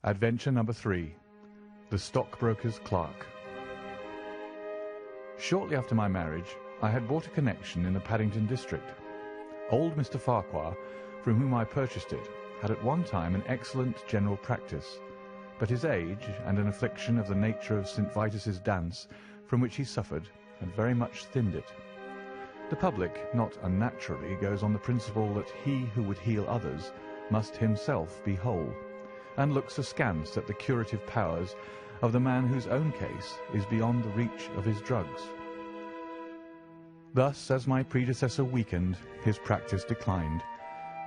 Adventure number 3. The Stockbroker's Clerk. Shortly after my marriage, I had bought a connection in the Paddington district. Old Mr. Farquhar, from whom I purchased it, had at one time an excellent general practice, but his age and an affliction of the nature of St. Vitus's dance, from which he suffered, had very much thinned it. The public, not unnaturally, goes on the principle that he who would heal others must himself be whole, and looks askance at the curative powers of the man whose own case is beyond the reach of his drugs. Thus, as my predecessor weakened, his practice declined,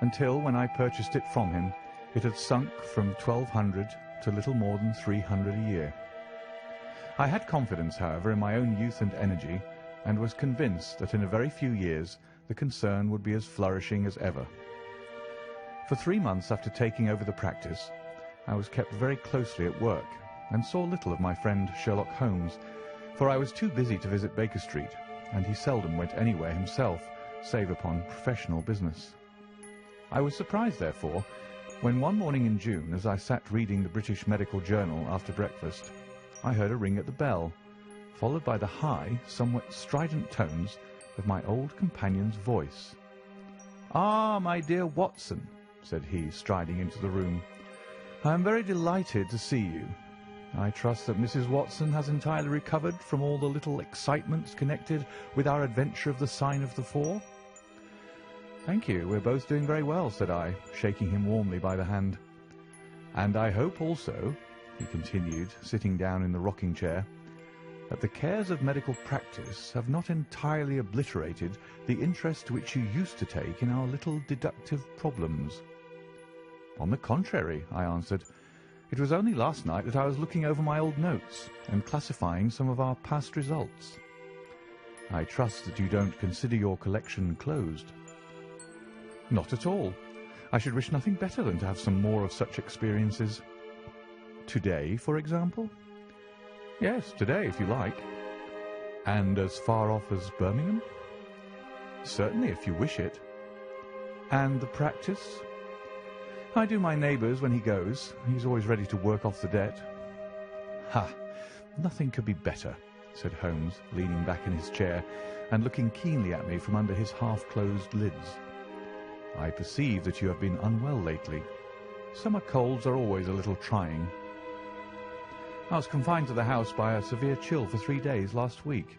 until, when I purchased it from him, it had sunk from 1,200 to little more than 300 a year. I had confidence, however, in my own youth and energy, and was convinced that in a very few years the concern would be as flourishing as ever. For 3 months after taking over the practice, I was kept very closely at work, and saw little of my friend Sherlock Holmes, for I was too busy to visit Baker Street, and he seldom went anywhere himself, save upon professional business. I was surprised, therefore, when one morning in June, as I sat reading the British Medical Journal after breakfast, I heard a ring at the bell, followed by the high, somewhat strident tones of my old companion's voice. "Ah, my dear Watson," said he, striding into the room, "I am very delighted to see you. I trust that Mrs. Watson has entirely recovered from all the little excitements connected with our adventure of the Sign of the Four?" "Thank you, we're both doing very well," said I, shaking him warmly by the hand. "And I hope also," he continued, sitting down in the rocking-chair, "that the cares of medical practice have not entirely obliterated the interest which you used to take in our little deductive problems." "On the contrary," I answered, "it was only last night that I was looking over my old notes and classifying some of our past results." "I trust that you don't consider your collection closed." "Not at all. I should wish nothing better than to have some more of such experiences." "Today, for example?" "Yes, today, if you like." "And as far off as Birmingham?" "Certainly, if you wish it." "And the practice?" "I do my neighbour's when he goes. He's always ready to work off the debt." "Ha! Nothing could be better," said Holmes, leaning back in his chair and looking keenly at me from under his half-closed lids. "I perceive that you have been unwell lately. Summer colds are always a little trying." "I was confined to the house by a severe chill for 3 days last week.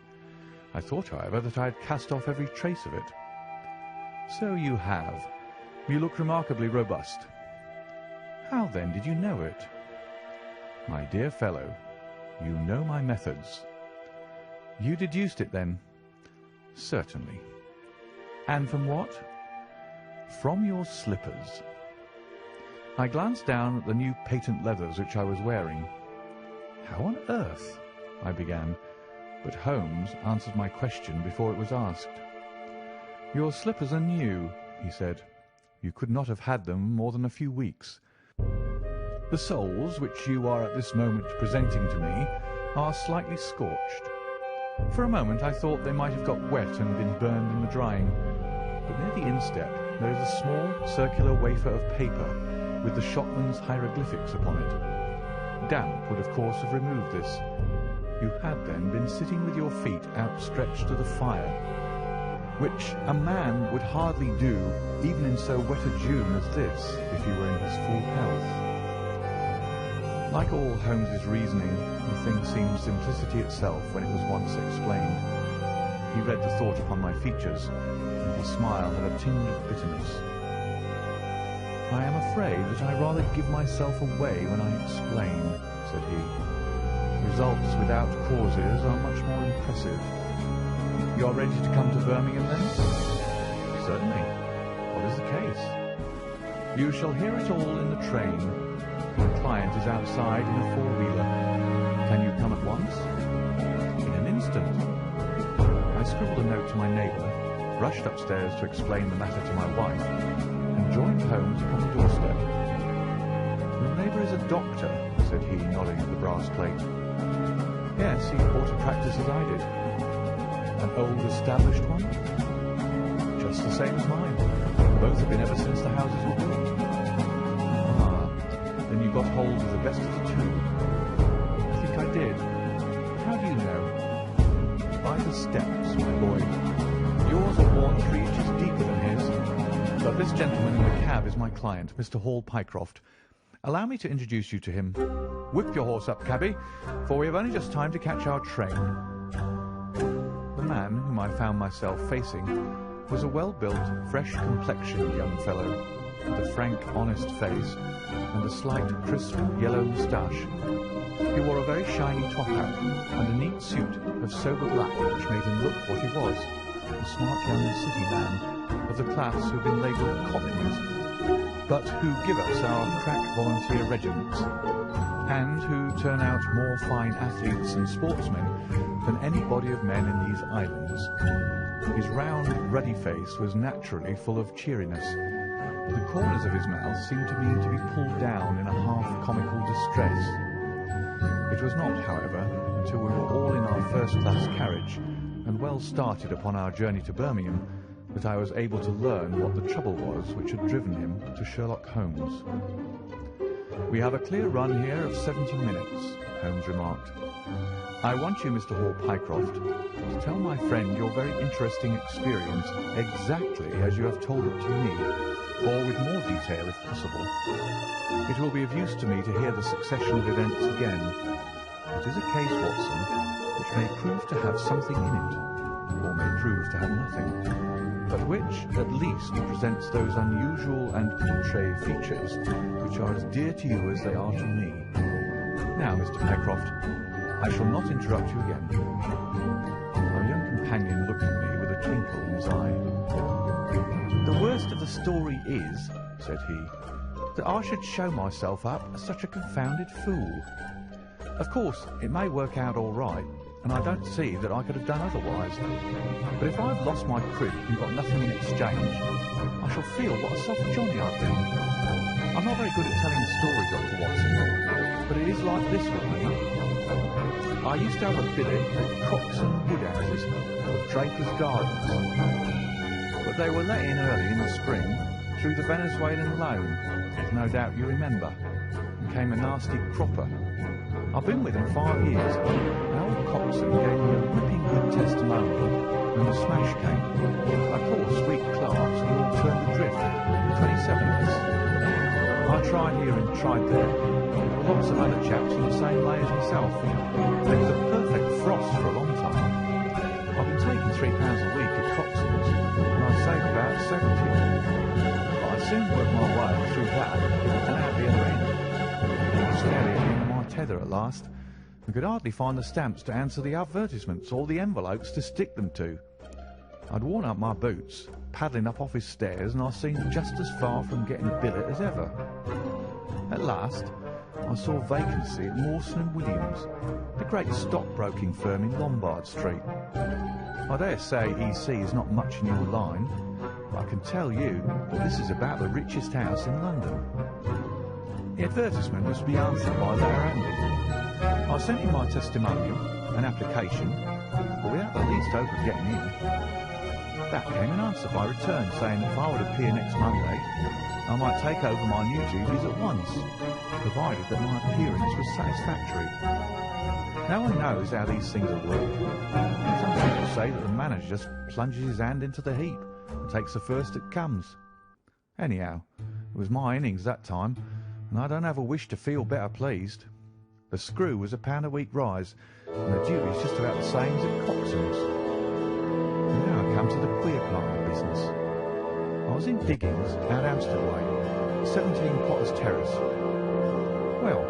I thought, however, that I had cast off every trace of it." "So you have. You look remarkably robust." "How, then, did you know it?" "My dear fellow, you know my methods." "You deduced it, then?" "Certainly." "And from what?" "From your slippers." I glanced down at the new patent leathers which I was wearing. "How on earth—" I began, but Holmes answered my question before it was asked. "Your slippers are new," he said. "You could not have had them more than a few weeks. The soles, which you are at this moment presenting to me, are slightly scorched. For a moment I thought they might have got wet and been burned in the drying, but near the instep there is a small circular wafer of paper with the shopman's hieroglyphics upon it. Damp would of course have removed this. You had then been sitting with your feet outstretched to the fire, which a man would hardly do even in so wet a June as this if he were in his full health." Like all Holmes's reasoning, the thing seemed simplicity itself when it was once explained. He read the thought upon my features, and his smile had a tinge of bitterness. "I am afraid that I rather give myself away when I explain," said he. "Results without causes are much more impressive. You are ready to come to Birmingham, then?" "Certainly. What is the case?" "You shall hear it all in the train. My client is outside in a four-wheeler. Can you come at once?" "In an instant." I scribbled a note to my neighbour, rushed upstairs to explain the matter to my wife, and joined Holmes upon the doorstep. "Your neighbour is a doctor," said he, nodding at the brass plate. "Yes, he bought a practice as I did." "An old established one?" "Just the same as mine. Both have been ever since the houses were built." "Ah, then you got hold of the best of the two. I think I did. How do you know? By the steps, my boy. Yours are worn 3 inches deeper than his. But this gentleman in the cab is my client, Mr. Hall Pycroft. Allow me to introduce you to him. Whip your horse up, cabby, for we have only just time to catch our train. The man whom I found myself facing was a well-built, fresh-complexioned young fellow, with a frank, honest face and a slight, crisp, yellow moustache. He wore a very shiny top hat and a neat suit of sober black which made him look what he was, a smart young city man of the class who have been labelled cockneys, but who give us our crack volunteer regiments, and who turn out more fine athletes and sportsmen than any body of men in these islands. His round, ruddy face was naturally full of cheeriness. The corners of his mouth seemed to me to be pulled down in a half-comical distress. It was not, however, until we were all in our first-class carriage and well started upon our journey to Birmingham that I was able to learn what the trouble was which had driven him to Sherlock Holmes. "We have a clear run here of 70 minutes, Holmes remarked. "I want you, Mr. Hall Pycroft, to tell my friend your very interesting experience exactly as you have told it to me, or with more detail if possible. It will be of use to me to hear the succession of events again. It is a case, Watson, which may prove to have something in it, or may prove to have nothing, but which, at least, presents those unusual and outre features which are as dear to you as they are to me. Now, Mr. Pycroft, I shall not interrupt you again." Our young companion looked at me with a twinkle in his eye. "The worst of the story is," said he, "that I should show myself up as such a confounded fool. Of course, it may work out all right, and I don't see that I could have done otherwise. But if I've lost my crib and got nothing in exchange, I shall feel what a soft Johnny I've been. I'm not very good at telling stories, Dr. Watson, but it is like this with me. I used to have a billet at Croxon Woodhouses of Draper's Gardens, but they were let in early in the spring through the Venezuelan loan, as no doubt you remember, and came a nasty cropper. I've been with them 5 years, and old Coxon gave me a ripping good testimonial when the smash came. Of course, weak clerks were all turned adrift, 27 of us. I tried here and tried there. Lots of other chaps in the same lay as myself. There was a perfect frost for a long time. I've been taking £3 a week at Coxon's, and I saved about 70. But I soon worked my way through that and out the other end. I was fairly at the end of my tether at last, and could hardly find the stamps to answer the advertisements or the envelopes to stick them to. I'd worn out my boots, paddling up office stairs, and I seemed just as far from getting a billet as ever. At last, I saw vacancy at Mawson & Williams, the great stockbroking firm in Lombard Street. I dare say EC is not much in your line, but I can tell you that this is about the richest house in London. The advertisement was to be answered by there only. I sent in my testimonial, an application, but without the least hope of getting in. That came an answer by return saying that if I would appear next Monday, I might take over my new duties at once, provided that my appearance was satisfactory. No one knows how these things are worked. Some people say that the manager just plunges his hand into the heap and takes the first that comes. Anyhow, it was my innings that time, and I don't have a wish to feel better pleased. The screw was £1 a week rise, and the duties just about the same as at Coxon's. And now I come to the queer part of the business. I was in diggings out Hampstead Way, 17 Potter's Terrace. Well,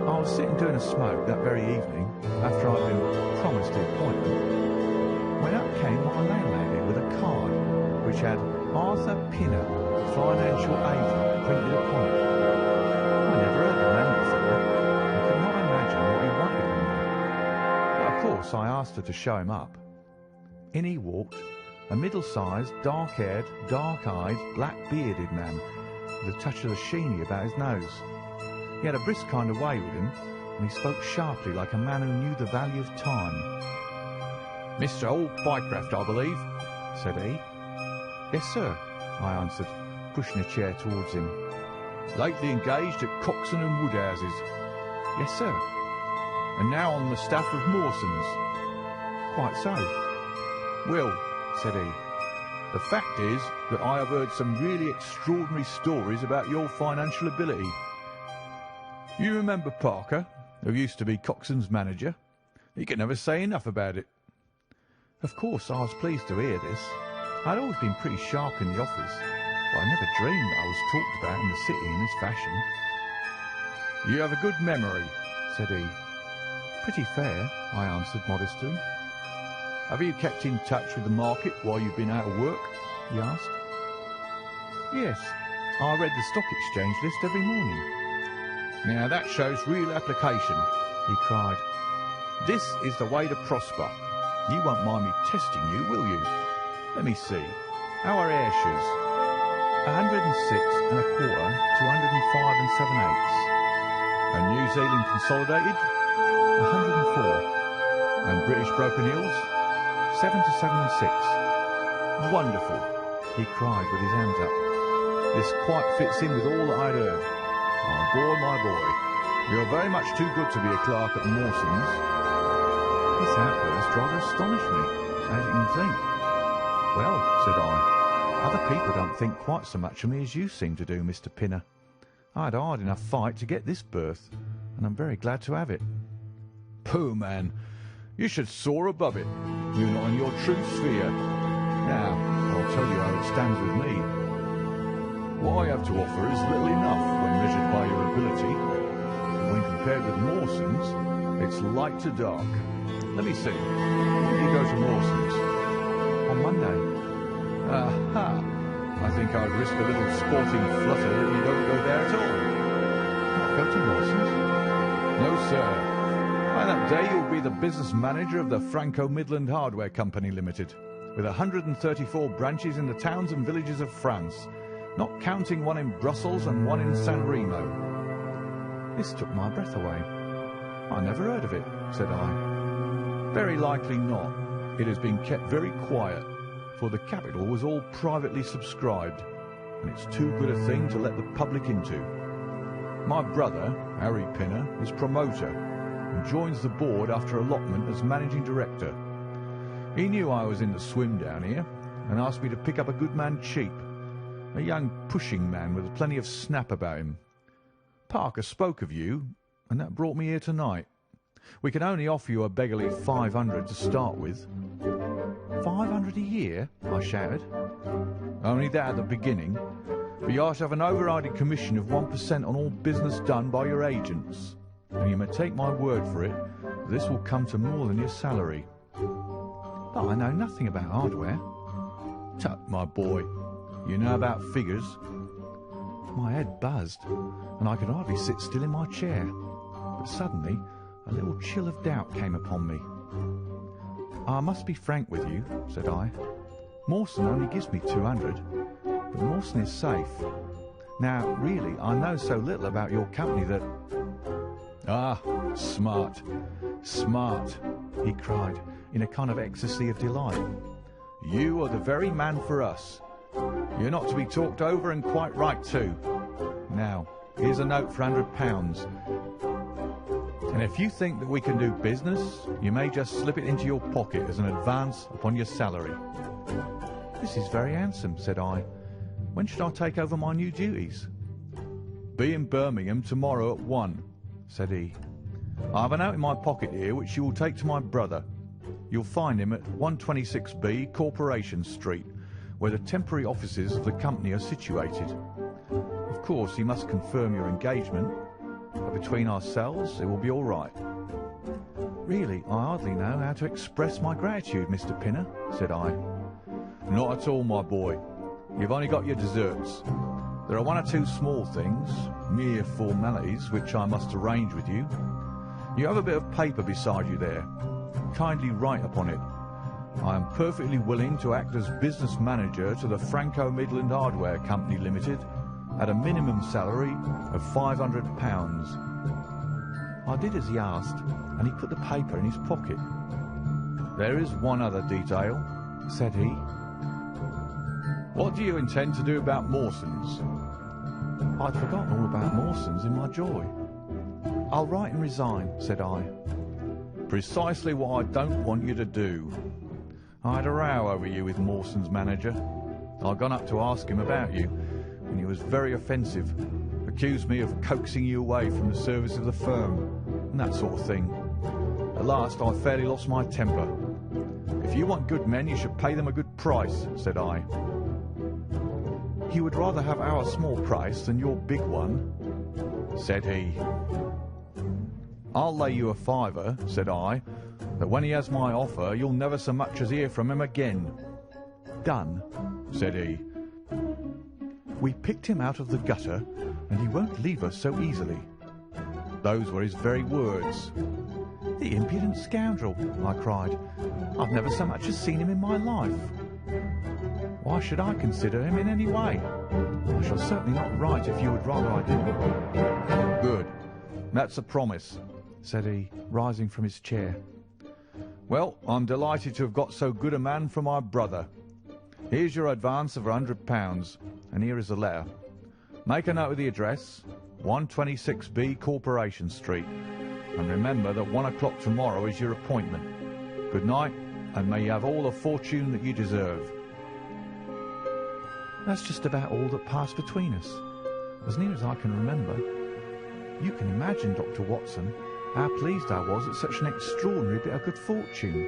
I was sitting doing a smoke that very evening, after I'd been promised the appointment, when up came my landlady with a card which had Arthur Pinner, Financial Agent, printed upon it. I never heard the name before, and could not imagine what he wanted with me. But of course I asked her to show him up. In he walked, a middle-sized, dark-haired, dark-eyed, black-bearded man, with a touch of the sheeny about his nose. He had a brisk kind of way with him, and he spoke sharply like a man who knew the value of time. "Mr. Hall Pycroft, I believe," said he. "Yes, sir," I answered, pushing a chair towards him. Lately engaged at Coxon and Woodhouse's. Yes, sir. And now on the staff of Mawson's. Quite so. Well, said he, the fact is that I have heard some really extraordinary stories about your financial ability. You remember Parker, who used to be Coxon's manager? He could never say enough about it. Of course, I was pleased to hear this. I'd always been pretty sharp in the office, but I never dreamed that I was talked about in the city in this fashion. You have a good memory, said he. Pretty fair, I answered modestly. Have you kept in touch with the market while you've been out of work? He asked. Yes, I read the stock exchange list every morning. Now that shows real application, he cried. This is the way to prosper. You won't mind me testing you, will you? Let me see. How are airshoes? 106 1/4 to 105 7/8. And New Zealand Consolidated? 104. And British Broken Hills? 7 to 7 6. Wonderful, he cried with his hands up. This quite fits in with all that I'd heard. My boy, you're very much too good to be a clerk at Mawson's. This outburst rather astonished me, as you can think. Well, said I, other people don't think quite so much of me as you seem to do, Mr. Pinner. I had a hard enough fight to get this berth, and I'm very glad to have it. Pooh, man, you should soar above it. You're not in your true sphere. Now, I'll tell you how it stands with me. What I have to offer is little enough when measured by your ability. When compared with Mawson's, it's light to dark. Let me see. When do you go to Mawson's? On Monday. Aha! I think I'd risk a little sporting flutter if you don't go there at all. Not go to Mawson's? No, sir. By that day you'll be the business manager of the Franco-Midland Hardware Company Limited, with 134 branches in the towns and villages of France, not counting one in Brussels and one in San Remo. This took my breath away. I never heard of it, said I. Very likely not. It has been kept very quiet, for the capital was all privately subscribed, and it's too good a thing to let the public into. My brother, Harry Pinner, is promoter, and joins the board after allotment as managing director. He knew I was in the swim down here, and asked me to pick up a good man cheap, a young pushing man with plenty of snap about him. Parker spoke of you, and that brought me here tonight. We can only offer you a beggarly 500 to start with. 500 a year? I shouted. Only that at the beginning, but you are to have an overriding commission of 1% on all business done by your agents. And you may take my word for it, this will come to more than your salary. But I know nothing about hardware. Tut, my boy, you know about figures. My head buzzed, and I could hardly sit still in my chair. But suddenly, a little chill of doubt came upon me. I must be frank with you, said I. Mawson only gives me 200, but Mawson is safe. Now, really, I know so little about your company that... Ah, smart, smart, he cried, in a kind of ecstasy of delight. You are the very man for us. You're not to be talked over, and quite right too. Now, here's a note for £100. And if you think that we can do business, you may just slip it into your pocket as an advance upon your salary. This is very handsome, said I. When should I take over my new duties? Be in Birmingham tomorrow at 1, said he. I have a note in my pocket here which you will take to my brother. You'll find him at 126B Corporation Street, where the temporary offices of the company are situated. Of course, he must confirm your engagement, but between ourselves it will be all right. Really, I hardly know how to express my gratitude, Mr. Pinner, said I. Not at all, my boy. You've only got your deserts. There are one or two small things, mere formalities, which I must arrange with you. You have a bit of paper beside you there. Kindly write upon it. I am perfectly willing to act as business manager to the Franco-Midland Hardware Company Limited at a minimum salary of £500. I did as he asked, and he put the paper in his pocket. There is one other detail, said he. What do you intend to do about Mawson's? I'd forgotten all about Mawson's in my joy. "I'll write and resign," said I. "Precisely what I don't want you to do. I had a row over you with Mawson's manager. I'd gone up to ask him about you, and he was very offensive. Accused me of coaxing you away from the service of the firm, and that sort of thing. At last I fairly lost my temper. 'If you want good men, you should pay them a good price,' said I. "'He would rather have our small price than your big one,' said he. "'I'll lay you a fiver,' said I, "that when he has my offer, you'll never so much as hear from him again.' "'Done,' said he. "'We picked him out of the gutter, and he won't leave us so easily.' Those were his very words. "'The impudent scoundrel!' I cried. "'I've never so much as seen him in my life. Why should I consider him in any way? I shall certainly not write if you would rather I didn't.' "'Good. That's a promise,' said he, rising from his chair. "'Well, I'm delighted to have got so good a man for my brother. Here's your advance of £100, and here is the letter. Make a note of the address, 126B Corporation Street, and remember that 1 o'clock tomorrow is your appointment. Good night, and may you have all the fortune that you deserve.' That's just about all that passed between us, as near as I can remember. You can imagine, Dr. Watson, how pleased I was at such an extraordinary bit of good fortune.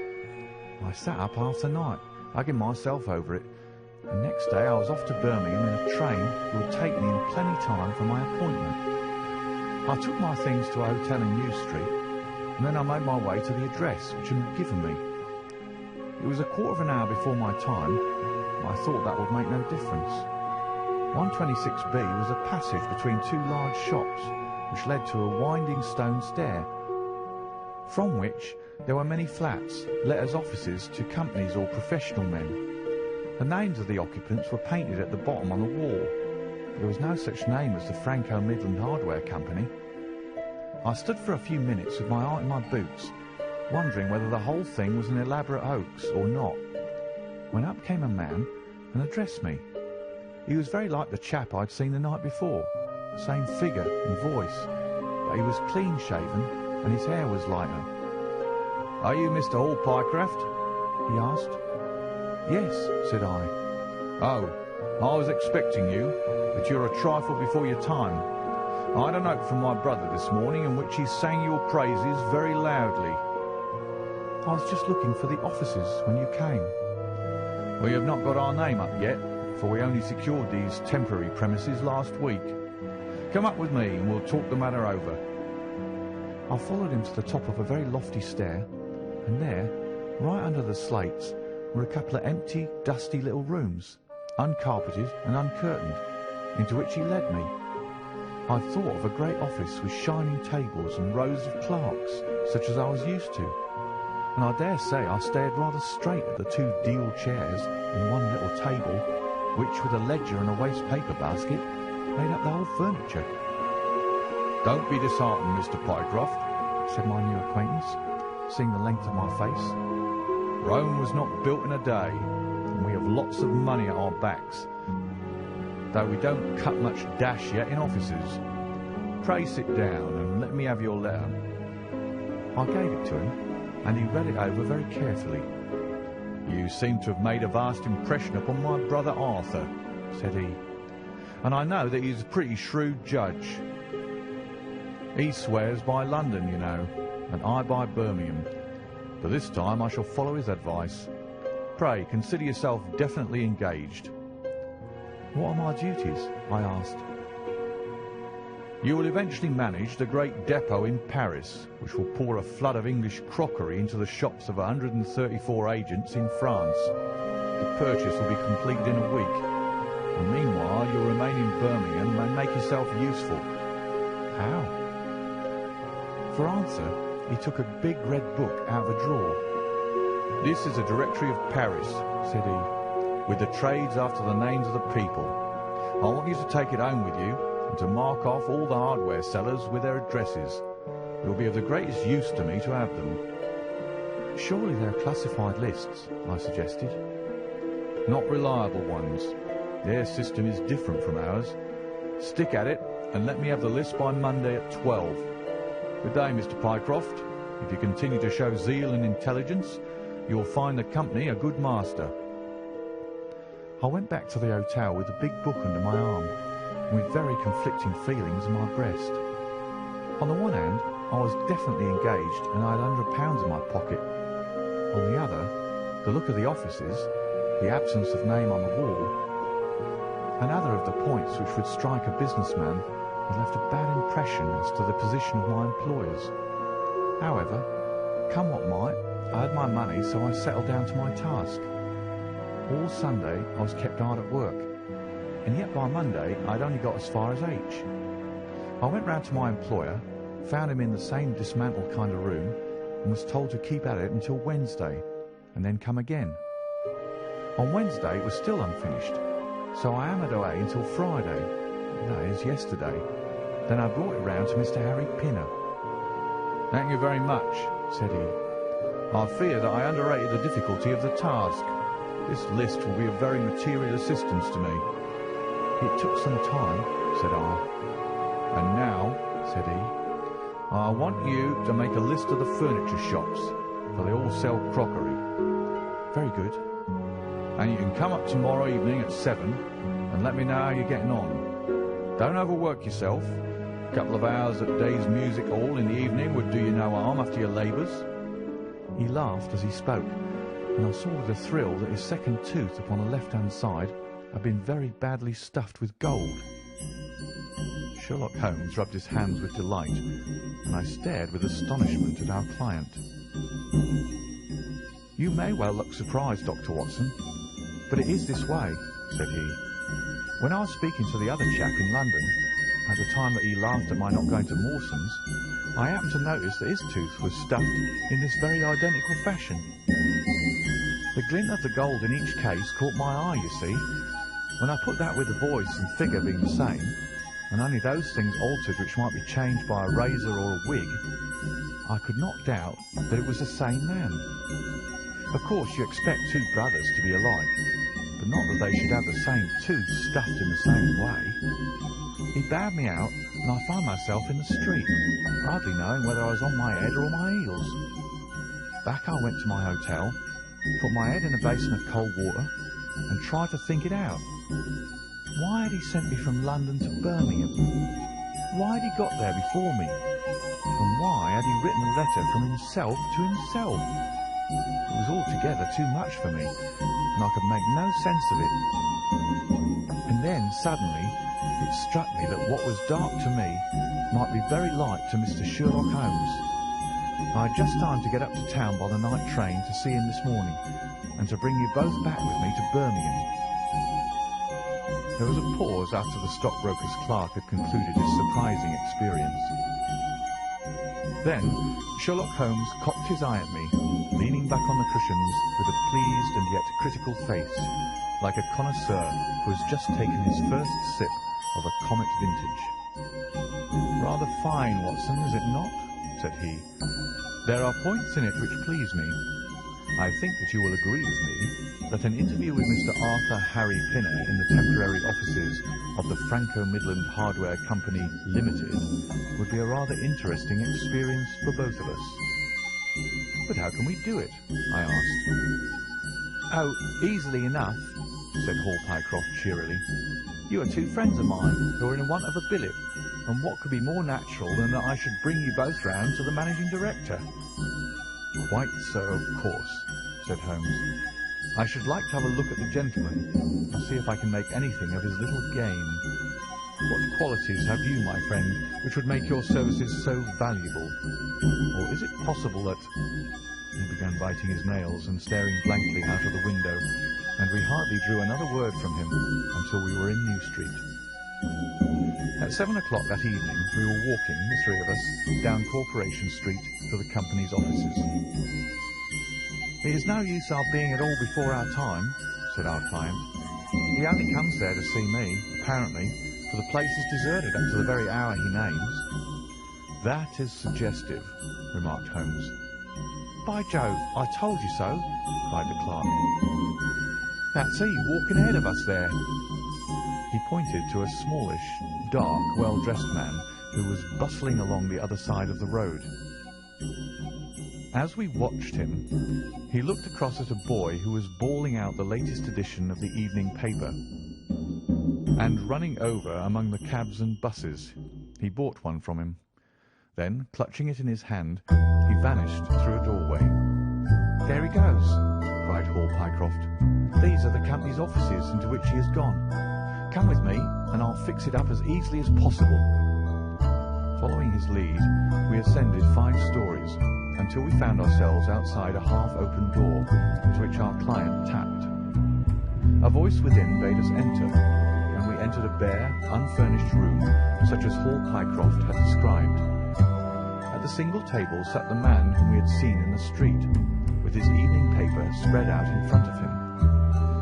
I sat up half the night, hugging myself over it, and next day I was off to Birmingham in a train that would take me in plenty time for my appointment. I took my things to a hotel in New Street, and then I made my way to the address which had been given me. It was a quarter of an hour before my time, but I thought that would make no difference. 126B was a passage between two large shops, which led to a winding stone stair, from which there were many flats, let as offices to companies or professional men. The names of the occupants were painted at the bottom on the wall, but there was no such name as the Franco-Midland Hardware Company. I stood for a few minutes with my heart in my boots, wondering whether the whole thing was an elaborate hoax or not, when up came a man and addressed me. He was very like the chap I'd seen the night before, same figure and voice, but he was clean-shaven and his hair was lighter. "Are you Mr. Hall Pycraft?" he asked. "Yes," said I. "Oh, I was expecting you, but you're a trifle before your time. I had a note from my brother this morning in which he sang your praises very loudly." "I was just looking for the offices when you came." "We have not got our name up yet, for we only secured these temporary premises last week. Come up with me and we'll talk the matter over." I followed him to the top of a very lofty stair, and there, right under the slates, were a couple of empty, dusty little rooms, uncarpeted and uncurtained, into which he led me. I thought of a great office with shining tables and rows of clerks, such as I was used to, and I dare say I stared rather straight at the two deal chairs and one little table, which, with a ledger and a waste paper basket, made up the whole furniture. "Don't be disheartened, Mr. Pycroft," said my new acquaintance, seeing the length of my face. "Rome was not built in a day, and we have lots of money at our backs, though we don't cut much dash yet in offices. Pray sit down and let me have your letter." I gave it to him, and he read it over very carefully. "You seem to have made a vast impression upon my brother Arthur," said he, "and I know that he is a pretty shrewd judge. He swears by London, you know, and I by Birmingham, but this time I shall follow his advice. Pray consider yourself definitely engaged." "What are my duties?" I asked. "You will eventually manage the great depot in Paris, which will pour a flood of English crockery into the shops of 134 agents in France. The purchase will be completed in a week, and meanwhile you'll remain in Birmingham and make yourself useful." "How?" For answer, he took a big red book out of a drawer. "This is a directory of Paris," said he, "with the trades after the names of the people. I want you to take it home with you and to mark off all the hardware sellers with their addresses. It will be of the greatest use to me to have them." "Surely they're classified lists," I suggested. "Not reliable ones. Their system is different from ours. Stick at it, and let me have the list by Monday at 12. Good day, Mr. Pycroft. If you continue to show zeal and intelligence, you'll find the company a good master. I went back to the hotel with a big book under my arm, and with very conflicting feelings in my breast. On the one hand, I was definitely engaged, and I had £100 in my pocket. On the other, the look of the offices, the absence of name on the wall, and other of the points which would strike a businessman had left a bad impression as to the position of my employers. However, come what might, I had my money, so I settled down to my task. All Sunday I was kept hard at work, and yet by Monday I had only got as far as H. I went round to my employer, found him in the same dismantled kind of room, and was told to keep at it until Wednesday, and then come again. On Wednesday it was still unfinished, so I hammered away until Friday, that is, yesterday. Then I brought it round to Mr. Harry Pinner. "Thank you very much," said he. "I fear that I underrated the difficulty of the task. This list will be of very material assistance to me." "It took some time," said I. "And now," said he, "I want you to make a list of the furniture shops, for they all sell crockery." "Very good." "And you can come up tomorrow evening at 7 and let me know how you're getting on. Don't overwork yourself. A couple of hours at day's music hall in the evening would do you no harm after your labours." He laughed as he spoke, and I saw with a thrill that his second tooth upon the left-hand side had been very badly stuffed with gold. Sherlock Holmes rubbed his hands with delight, and I stared with astonishment at our client. "You may well look surprised, Dr. Watson, but it is this way," said he. "When I was speaking to the other chap in London, at the time that he laughed at my not going to Mawson's, I happened to notice that his tooth was stuffed in this very identical fashion. The glint of the gold in each case caught my eye, you see. When I put that with the voice and figure being the same, and only those things altered which might be changed by a razor or a wig, I could not doubt that it was the same man. Of course, you expect two brothers to be alike, but not that they should have the same tooth stuffed in the same way. He bowed me out, and I found myself in the street, hardly knowing whether I was on my head or my heels. Back I went to my hotel, put my head in a basin of cold water, and tried to think it out. Why had he sent me from London to Birmingham? Why had he got there before me? And why had he written a letter from himself to himself? It was altogether too much for me, and I could make no sense of it. And then, suddenly, it struck me that what was dark to me might be very light to Mr. Sherlock Holmes. I had just time to get up to town by the night train to see him this morning, and to bring you both back with me to Birmingham. There was a pause after the stockbroker's clerk had concluded his surprising experience. Then Sherlock Holmes cocked his eye at me, leaning back on the cushions with a pleased and yet critical face, like a connoisseur who has just taken his first sip of a comet vintage. "Rather fine, Watson, is it not?" said he. "There are points in it which please me. I think that you will agree with me that an interview with Mr. Arthur Harry Pinner in the temporary offices of the Franco-Midland Hardware Company Limited would be a rather interesting experience for both of us." "But how can we do it?" I asked. "Oh, easily enough," said Hall Pycroft cheerily. "You are two friends of mine who are in want of a billet, and what could be more natural than that I should bring you both round to the managing director?" "Quite so, of course," said Holmes. "I should like to have a look at the gentleman and see if I can make anything of his little game. What qualities have you, my friend, which would make your services so valuable? Or is it possible that—" He began biting his nails and staring blankly out of the window, and we hardly drew another word from him until we were in New Street. At 7 o'clock that evening we were walking, the three of us, down Corporation Street to the company's offices. "It is no use our being at all before our time," said our client. "He only comes there to see me, apparently, for the place is deserted up to the very hour he names." "That is suggestive," remarked Holmes. "By Jove, I told you so," cried the clerk. "That's he, walking ahead of us there." He pointed to a smallish, dark, well-dressed man who was bustling along the other side of the road. As we watched him, he looked across at a boy who was bawling out the latest edition of the evening paper, and running over among the cabs and buses. He bought one from him. Then, clutching it in his hand, he vanished through a doorway. "There he goes," cried Hall Pycroft. "These are the company's offices into which he has gone. Come with me, and I'll fix it up as easily as possible." Following his lead, we ascended 5 stories, until we found ourselves outside a half-open door, to which our client tapped. A voice within bade us enter, and we entered a bare, unfurnished room, such as Hall Pycroft had described. At the single table sat the man whom we had seen in the street, with his evening paper spread out in front of him.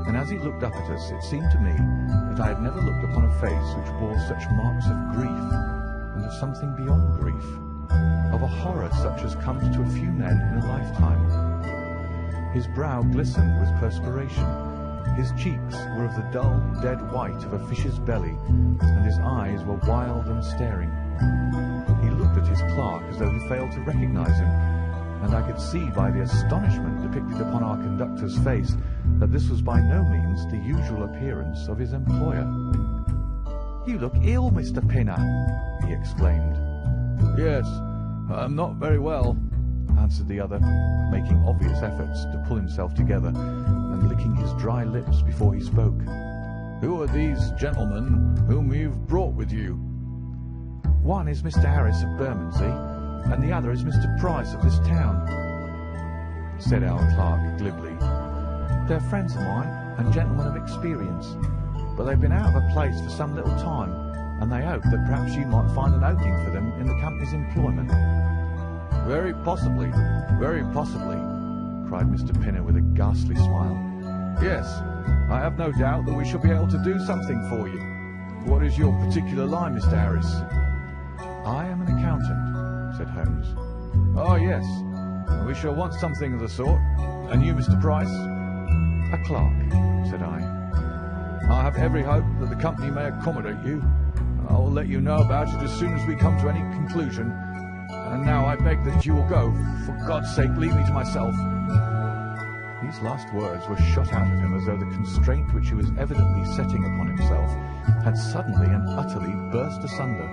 And as he looked up at us, it seemed to me that I had never looked upon a face which bore such marks of grief, and of something beyond grief, of a horror such as comes to a few men in a lifetime. His brow glistened with perspiration, his cheeks were of the dull, dead white of a fish's belly, and his eyes were wild and staring. He looked at his clerk as though he failed to recognize him, and I could see by the astonishment depicted upon our conductor's face that this was by no means the usual appearance of his employer. "You look ill, Mr. Pinner," he exclaimed. "Yes, I'm not very well," answered the other, making obvious efforts to pull himself together and licking his dry lips before he spoke. "Who are these gentlemen whom you've brought with you?" "One is Mr. Harris of Bermondsey, and the other is Mr. Price of this town," said our clerk glibly. "They're friends of mine and gentlemen of experience, but they've been out of a place for some little time, and they hope that perhaps you might find an opening for them in the company's employment." Very possibly," cried Mr. Pinner with a ghastly smile. "Yes, I have no doubt that we shall be able to do something for you. What is your particular line, Mr. Harris?" "I am an accountant," said Holmes. "Oh, yes. We shall want something of the sort. And you, Mr. Price?" "A clerk," said I. "I have every hope that the company may accommodate you. I will let you know about it as soon as we come to any conclusion. And now I beg that you will go. For God's sake, leave me to myself." These last words were shot out of him as though the constraint which he was evidently setting upon himself had suddenly and utterly burst asunder.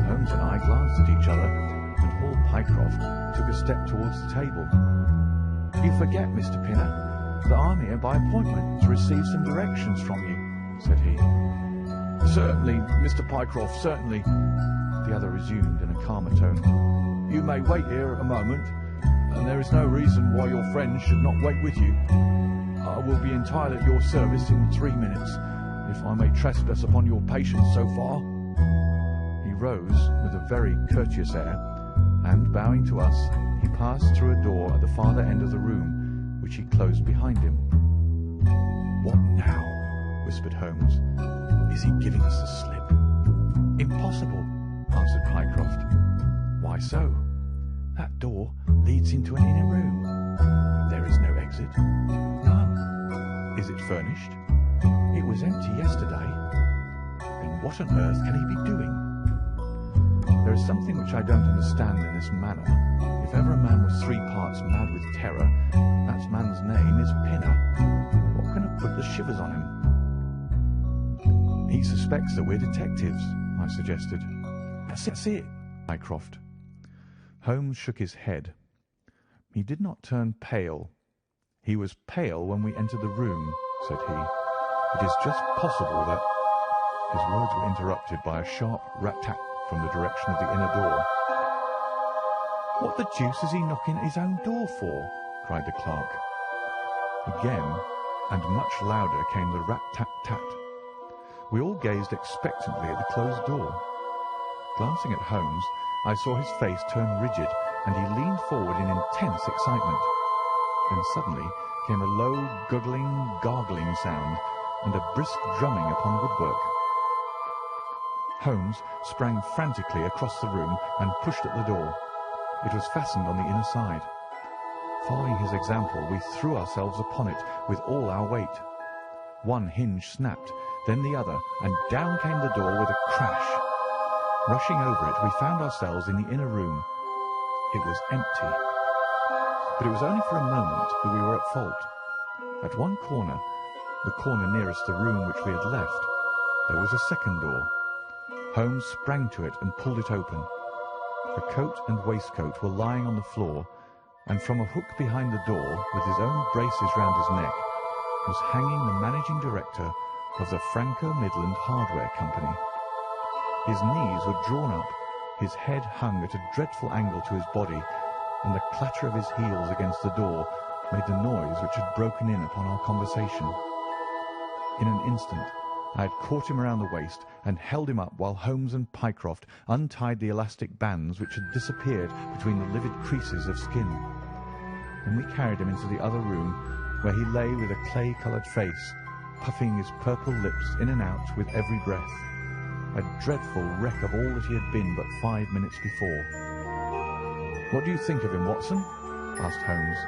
Holmes and I glanced at each other, and Hall Pycroft took a step towards the table. "You forget, Mr. Pinner, that I'm here by appointment to receive some directions from you," said he. "Certainly, Mr. Pycroft, certainly," the other resumed in a calmer tone. "You may wait here a moment, and there is no reason why your friend should not wait with you. I will be entirely at your service in 3 minutes, if I may trespass upon your patience so far." He rose with a very courteous air, and, bowing to us, he passed through a door at the farther end of the room, which he closed behind him. "What now?" whispered Holmes. "Is he giving us the slip?" "Impossible," answered Pycroft. "Why so?" "That door leads into an inner room." "There is no exit?" "None." "Is it furnished?" "It was empty yesterday." "Then what on earth can he be doing?" "There is something which I don't understand in this manner. If ever a man was 3 parts mad with terror, that man's name is Pinner. What can have put the shivers on him?" "He suspects that we're detectives," I suggested. "That's it, Mycroft." Holmes shook his head. He did not turn pale. "He was pale when we entered the room," said he. "It is just possible that—" His words were interrupted by a sharp rat-tat from the direction of the inner door. "What the deuce is he knocking at his own door for?" cried the clerk. Again, and much louder, came the rat-tat-tat. We all gazed expectantly at the closed door. Glancing at Holmes, I saw his face turn rigid, and he leaned forward in intense excitement. Then suddenly came a low, guggling, gargling sound, and a brisk drumming upon woodwork. Holmes sprang frantically across the room and pushed at the door. It was fastened on the inner side. Following his example, we threw ourselves upon it with all our weight. One hinge snapped, then the other, and down came the door with a crash. Rushing over it, we found ourselves in the inner room. It was empty. But it was only for a moment that we were at fault. At one corner, the corner nearest the room which we had left, there was a second door. Holmes sprang to it and pulled it open. The coat and waistcoat were lying on the floor, and from a hook behind the door, with his own braces round his neck, was hanging the managing director of the Franco-Midland Hardware Company. His knees were drawn up, his head hung at a dreadful angle to his body, and the clatter of his heels against the door made the noise which had broken in upon our conversation. In an instant I had caught him around the waist and held him up while Holmes and Pycroft untied the elastic bands which had disappeared between the livid creases of skin. Then we carried him into the other room, where he lay with a clay-coloured face, puffing his purple lips in and out with every breath, a dreadful wreck of all that he had been but 5 minutes before. "What do you think of him, Watson?" asked Holmes.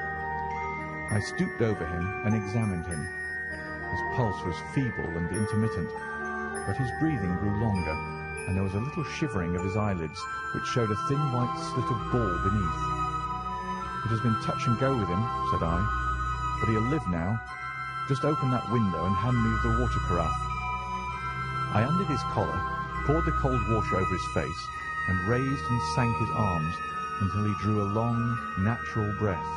I stooped over him and examined him. His pulse was feeble and intermittent, but his breathing grew longer, and there was a little shivering of his eyelids, which showed a thin white slit of ball beneath. "It has been touch and go with him," said I, "but he'll live now. Just open that window and hand me the water carafe." I undid his collar, poured the cold water over his face, and raised and sank his arms until he drew a long, natural breath.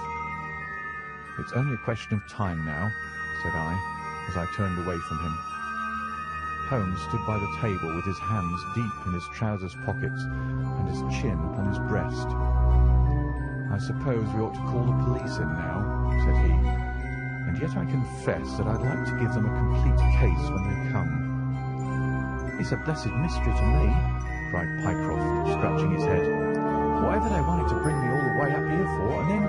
"It's only a question of time now," said I, as I turned away from him. Holmes stood by the table with his hands deep in his trousers pockets and his chin upon his breast. "I suppose we ought to call the police in now," said he, "and yet I confess that I'd like to give them a complete case when they come." "It's a blessed mystery to me," cried Pycroft, scratching his head. "Whatever they wanted to bring me all the way up here for, and then—"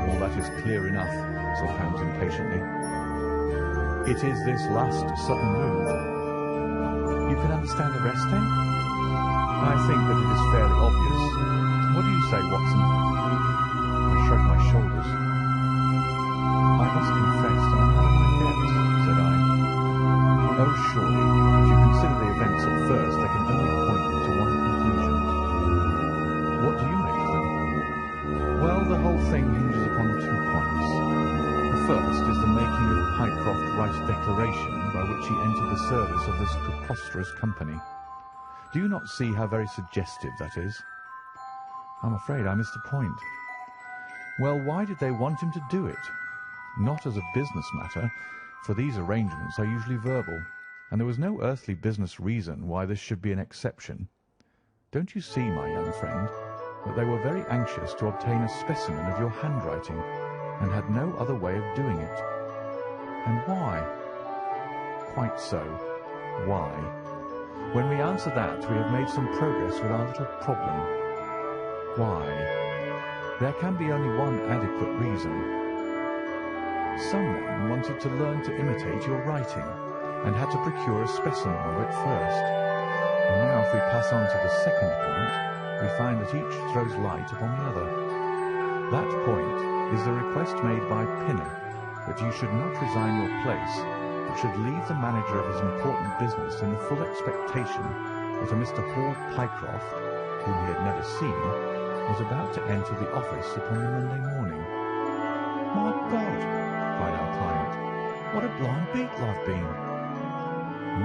"All that is clear enough," said Holmes impatiently. "It is this last sudden move." "You can understand the rest, then?" "I think that it is fairly obvious. What do you say, Watson?" I shrugged my shoulders. "I must confess that I'm out of my depth," said I. "Oh, surely, if you consider the events at first, they can only point to one conclusion." "What do you make of them?" "Well, the whole thing hinges upon 2 points. The first is the making of Pycroft write a declaration by which he entered the service of this preposterous company. Do you not see how very suggestive that is?" "I'm afraid I missed the point." "Well, why did they want him to do it? Not as a business matter, for these arrangements are usually verbal, and there was no earthly business reason why this should be an exception. Don't you see, my young friend, that they were very anxious to obtain a specimen of your handwriting, and had no other way of doing it? And why?" "Quite so. Why? When we answer that, we have made some progress with our little problem. Why? There can be only one adequate reason. Someone wanted to learn to imitate your writing, and had to procure a specimen of it first. And now if we pass on to the second point, we find that each throws light upon the other. That point is the request made by Pinner that you should not resign your place, but should leave the manager of his important business in the full expectation that a Mr. Hall Pycroft, whom he had never seen, was about to enter the office upon the Monday morning." "My God!" cried our client. "What a blind beetle I've been!"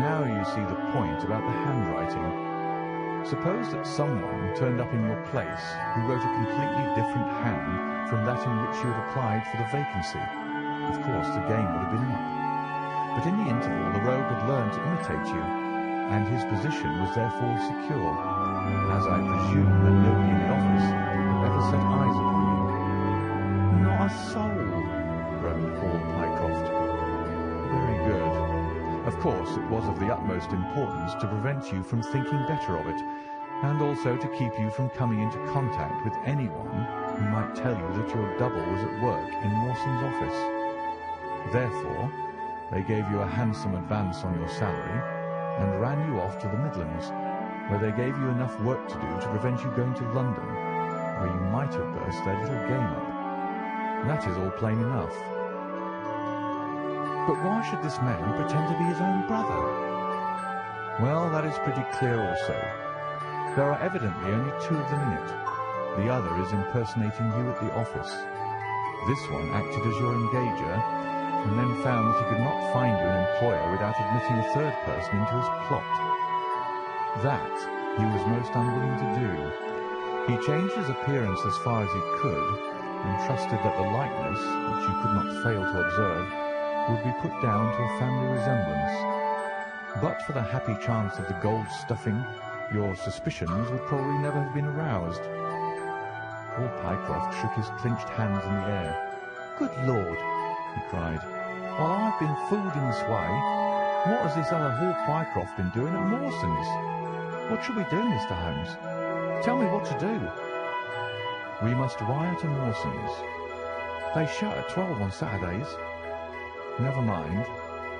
"Now you see the point about the handwriting. Suppose that someone turned up in your place who wrote a completely different hand from that in which you had applied for the vacancy. Of course, the game would have been up. But in the interval, the rogue had learned to imitate you, and his position was therefore secure, as I presume that nobody in the office had ever set eyes upon you." "Not a soul," groaned Paul Pycroft. "Very good. Of course, it was of the utmost importance to prevent you from thinking better of it, and also to keep you from coming into contact with anyone who might tell you that your double was at work in Mawson's office. Therefore, they gave you a handsome advance on your salary, and ran you off to the Midlands, where they gave you enough work to do to prevent you going to London, where you might have burst their little game up. That is all plain enough." But why should this man pretend to be his own brother? Well, that is pretty clear also. There are evidently only two of them in it. The other is impersonating you at the office. This one acted as your engager, and then found that he could not find you an employer without admitting a third person into his plot. That he was most unwilling to do. He changed his appearance as far as he could, and trusted that the likeness, which you could not fail to observe, would be put down to a family resemblance. But for the happy chance of the gold stuffing, your suspicions would probably never have been aroused. Paul Pycroft shook his clinched hands in the air. "Good Lord!" he cried. "While I've been fooled in this way, what has this other Hall Pycroft been doing at Mawson's? What shall we do, Mr. Holmes? Tell me what to do." "We must wire to Mawson's. They shut at 12 on Saturdays." "Never mind.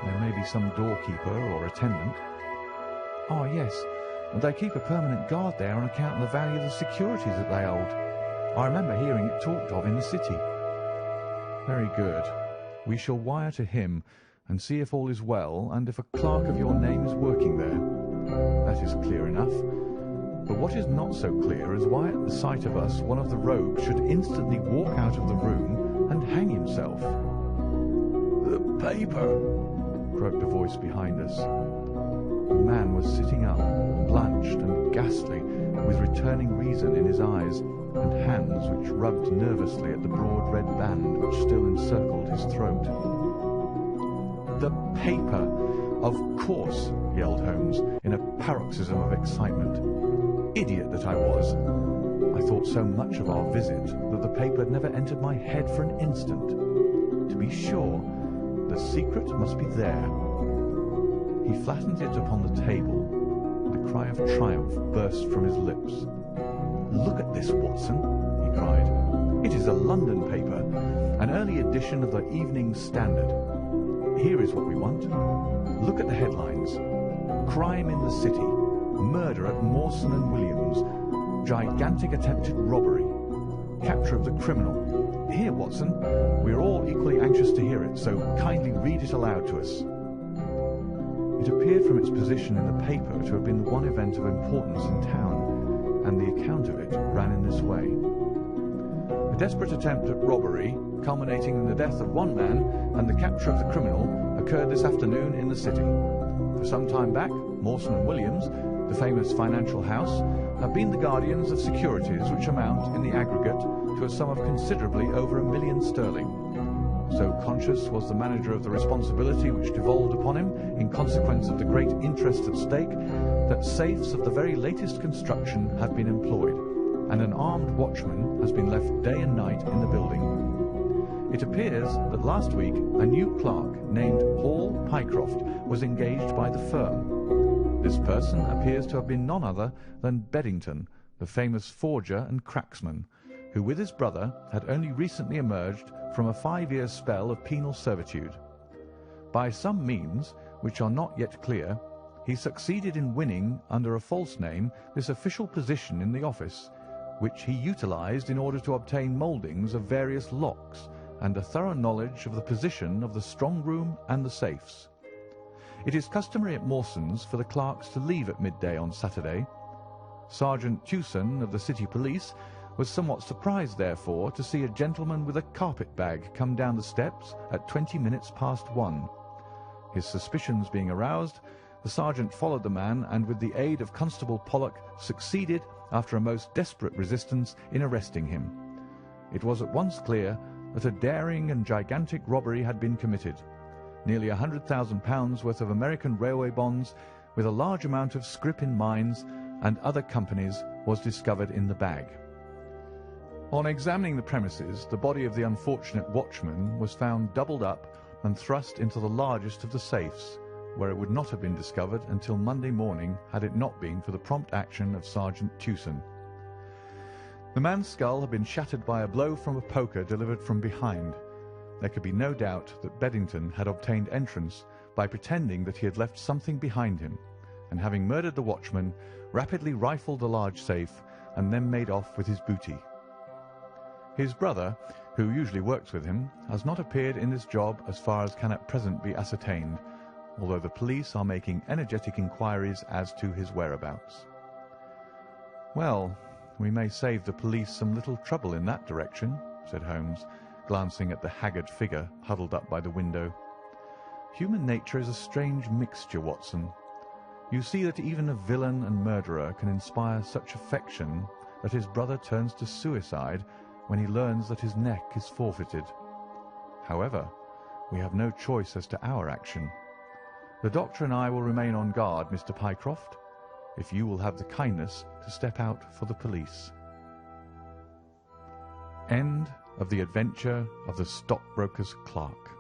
There may be some doorkeeper or attendant." "Oh, yes. They keep a permanent guard there on account of the value of the securities that they hold. I remember hearing it talked of in the city." "Very good. We shall wire to him and see if all is well and if a clerk of your name is working there. That is clear enough. But what is not so clear is why at the sight of us one of the rogues should instantly walk out of the room and hang himself." "The paper," croaked a voice behind us. The man was sitting up, blanched and ghastly, with returning reason in his eyes, and hands which rubbed nervously at the broad red band which still encircled his throat. "The paper! Of course!" yelled Holmes, in a paroxysm of excitement. Idiot that I was! I thought so much of our visit that the paper never entered my head for an instant. To be sure, the secret must be there. He flattened it upon the table, and a cry of triumph burst from his lips. "Look at this, Watson," he cried. "It is a London paper, an early edition of the Evening Standard. Here is what we want. Look at the headlines. Crime in the City. Murder at Mawson and Williams. Gigantic attempted robbery. Capture of the criminal. Here, Watson, we are all equally anxious to hear it, so kindly read it aloud to us." It appeared from its position in the paper to have been the one event of importance in town, and the account of it ran in this way. "A desperate attempt at robbery, culminating in the death of one man and the capture of the criminal, occurred this afternoon in the city. For some time back, Mawson and Williams, the famous financial house, have been the guardians of securities which amount, in the aggregate, to a sum of considerably over £1 million sterling. So conscious was the manager of the responsibility which devolved upon him in consequence of the great interest at stake, that safes of the very latest construction have been employed, and an armed watchman has been left day and night in the building. It appears that last week a new clerk named Hall Pycroft was engaged by the firm. This person appears to have been none other than Beddington, the famous forger and cracksman, who with his brother had only recently emerged from a 5-year spell of penal servitude. By some means, which are not yet clear, he succeeded in winning, under a false name, this official position in the office, which he utilized in order to obtain mouldings of various locks and a thorough knowledge of the position of the strong room and the safes. It is customary at Mawson's for the clerks to leave at midday on Saturday. Sergeant Tewson of the City Police was somewhat surprised, therefore, to see a gentleman with a carpet-bag come down the steps at 20 minutes past 1. His suspicions being aroused, the sergeant followed the man and, with the aid of Constable Pollock, succeeded, after a most desperate resistance, in arresting him. It was at once clear that a daring and gigantic robbery had been committed. Nearly £100,000 worth of American railway bonds, with a large amount of scrip in mines and other companies, was discovered in the bag. On examining the premises, the body of the unfortunate watchman was found doubled up and thrust into the largest of the safes, where it would not have been discovered until Monday morning had it not been for the prompt action of Sergeant Tewson. The man's skull had been shattered by a blow from a poker delivered from behind. There could be no doubt that Beddington had obtained entrance by pretending that he had left something behind him, and having murdered the watchman, rapidly rifled the large safe and then made off with his booty. His brother, who usually works with him, has not appeared in this job as far as can at present be ascertained, although the police are making energetic inquiries as to his whereabouts. Well, we may save the police some little trouble in that direction, said Holmes, glancing at the haggard figure huddled up by the window. Human nature is a strange mixture, Watson. You see that even a villain and murderer can inspire such affection that his brother turns to suicide when he learns that his neck is forfeited. However, we have no choice as to our action. The doctor and I will remain on guard, Mr. Pycroft, if you will have the kindness to step out for the police. End of the adventure of the stockbroker's clerk.